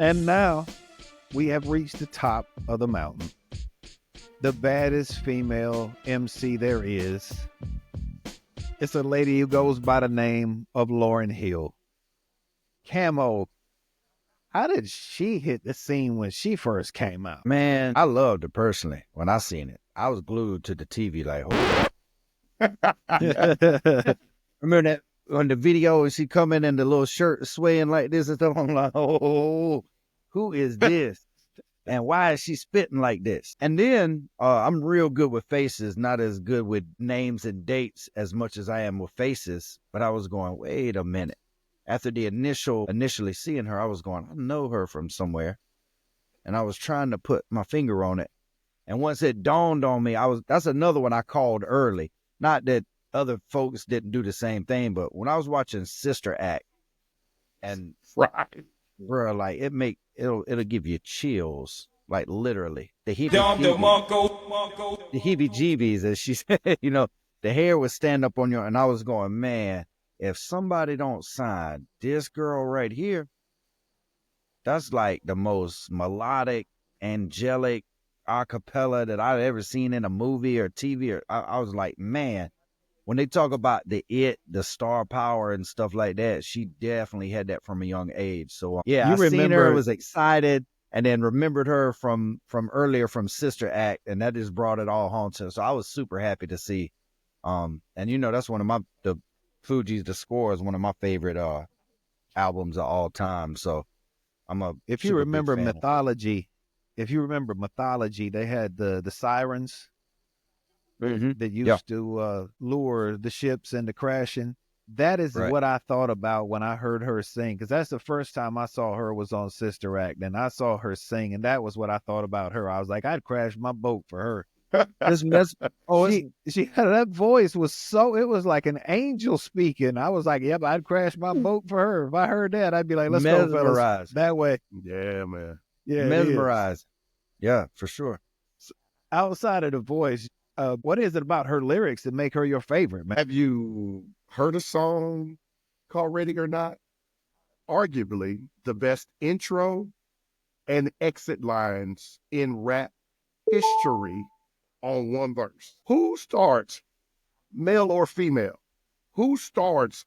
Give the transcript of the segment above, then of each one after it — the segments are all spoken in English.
And now we have reached the top of the mountain. The baddest female MC there is. It's a lady who goes by the name of Lauryn Hill. Camo, how did she hit the scene when she first came out? Man, I loved it personally when I seen it. I was glued to the TV like, remember that on the video and she coming in the little shirt swaying like this and stuff? I'm like, oh, who is this? And why is she spitting like this? And then I'm real good with faces, not as good with names and dates as much as I am with faces. But I was going, wait a minute. After the initially seeing her, I was going, I know her from somewhere. And I was trying to put my finger on it. And once it dawned on me, that's another one I called early. Not that other folks didn't do the same thing, but when I was watching Sister Act, and right, bro, like it'll give you chills, like literally the heebie-jeebies, as she said. The hair would stand up on your, and I was going, man, if somebody don't sign this girl right here, that's like the most melodic, angelic a cappella that I've ever seen in a movie or TV. I was like, man, when they talk about the star power and stuff like that, she definitely had that from a young age. So yeah, seen her, was excited, and then remembered her from earlier from Sister Act, and that just brought it all home to her. So I was super happy to see. And that's one of the Fugees, The Score is one of my favorite albums of all time. So if you remember Mythology, they had the sirens that used to lure the ships into crashing. That is what I thought about when I heard her sing, because that's the first time I saw her was on Sister Act, and I saw her sing, and that was what I thought about her. I was like, I'd crash my boat for her. She had that voice it was like an angel speaking. I was like, yep, I'd crash my boat for her. If I heard that, I'd be like, let's go, fellas. That way. Yeah, man. Yeah, mesmerized. Yeah, for sure. So, outside of the voice, what is it about her lyrics that make her your favorite, man? Have you heard a song called Ready or Not? Arguably the best intro and exit lines in rap history on one verse. Who starts, male or female, who starts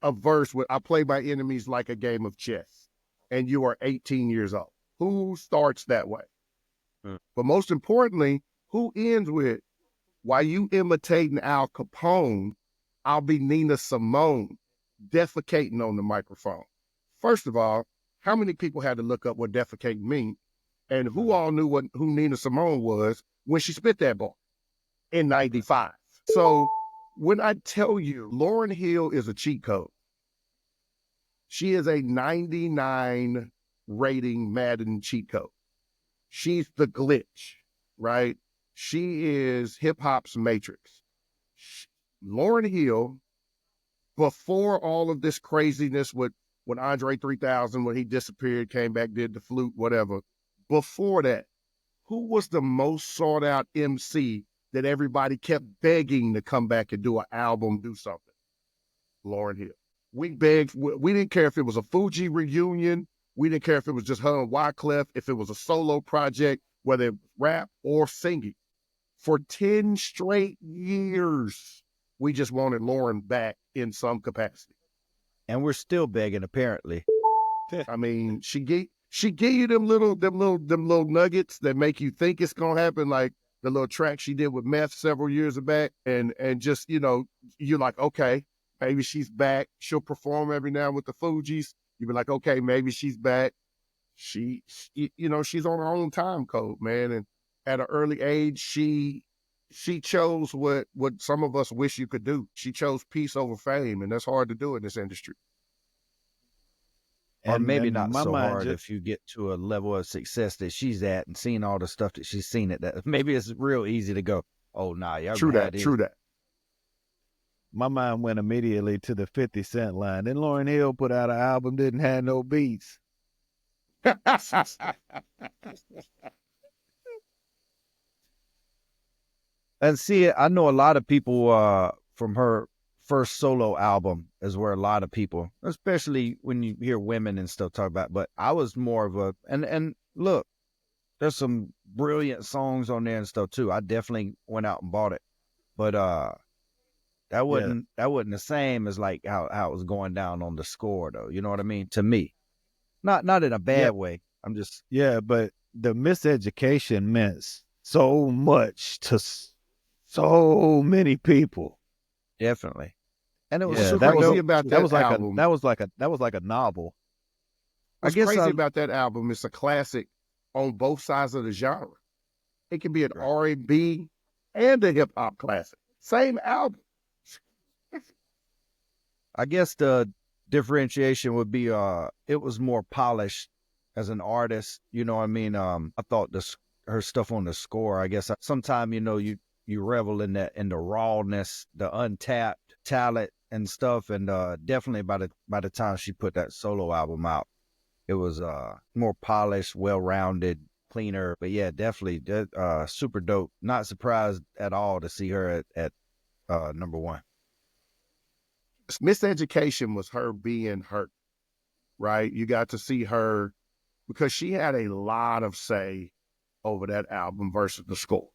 a verse with, I play my enemies like a game of chess, and you are 18 years old? Who starts that way? But most importantly, who ends with, while you imitating Al Capone, I'll be Nina Simone defecating on the microphone? First of all, how many people had to look up what defecate mean? And who all knew who Nina Simone was when she spit that bar in 95? So when I tell you Lauryn Hill is a cheat code, she is a 99 rating Madden cheat code. She's the glitch, right? She is hip hop's Matrix. Lauryn Hill, before all of this craziness with when Andre 3000, when he disappeared, came back, did the flute, whatever. Before that, who was the most sought out MC that everybody kept begging to come back and do an album, do something? Lauryn Hill. We begged. We didn't care if it was a Fuji reunion. We didn't care if it was just her and Wyclef, if it was a solo project, whether it was rap or singing. For 10 straight years, we just wanted Lauryn back in some capacity. And we're still begging, apparently. I mean, she gave you them little nuggets that make you think it's gonna happen, like the little track she did with Meth several years back, and just you're like, okay, maybe she's back. She'll perform every now and with the Fugees. You'd be like, okay, maybe she's back. She's on her own time code, man. And at an early age, she chose what some of us wish you could do. She chose peace over fame, and that's hard to do in this industry. Or maybe not so hard if you get to a level of success that she's at and seeing all the stuff that she's seen that maybe it's real easy to go, oh, nah, y'all True that. My mind went immediately to the 50 Cent line. Then Lauryn Hill put out an album, didn't have no beats. And see, I know a lot of people from her first solo album is where a lot of people, especially when you hear women and stuff talk about, but I was more of a, and look, there's some brilliant songs on there and stuff too. I definitely went out and bought it, but that wasn't the same as like how it was going down on the score though. You know what I mean? To me, not in a bad way. I'm just but the miseducation meant so much to so many people. Definitely, and it was super crazy about that album. That was like a novel. What's crazy about that album? It's a classic on both sides of the genre. It can be an R&B and a hip hop classic. Same album. I guess the differentiation would be it was more polished as an artist. You know what I mean? I thought her stuff on the score, I guess sometimes, you know, you revel in the rawness, the untapped talent and stuff. And definitely by the time she put that solo album out, it was more polished, well-rounded, cleaner. But yeah, definitely super dope. Not surprised at all to see her at number one. Miseducation was her being hurt, right? You got to see her because she had a lot of say over that album versus the score.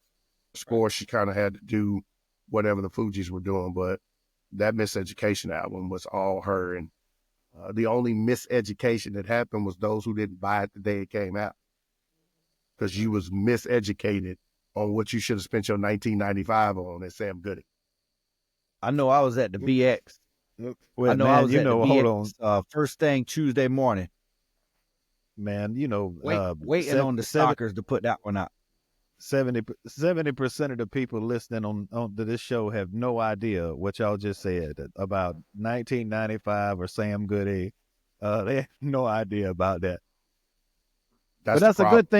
The score, she kind of had to do whatever the Fugees were doing, but that Miseducation album was all her. And the only miseducation that happened was those who didn't buy it the day it came out, because you was miseducated on what you should have spent your $19.95 on at Sam Goody. I know I was at the BX. Well, I know, man, I was at the BX, hold on. First thing Tuesday morning. Man, you know, waiting on the stalkers to put that one out. 70% of the people listening on to this show have no idea what y'all just said about 1995 or Sam Goody. They have no idea about that. But that's a good thing.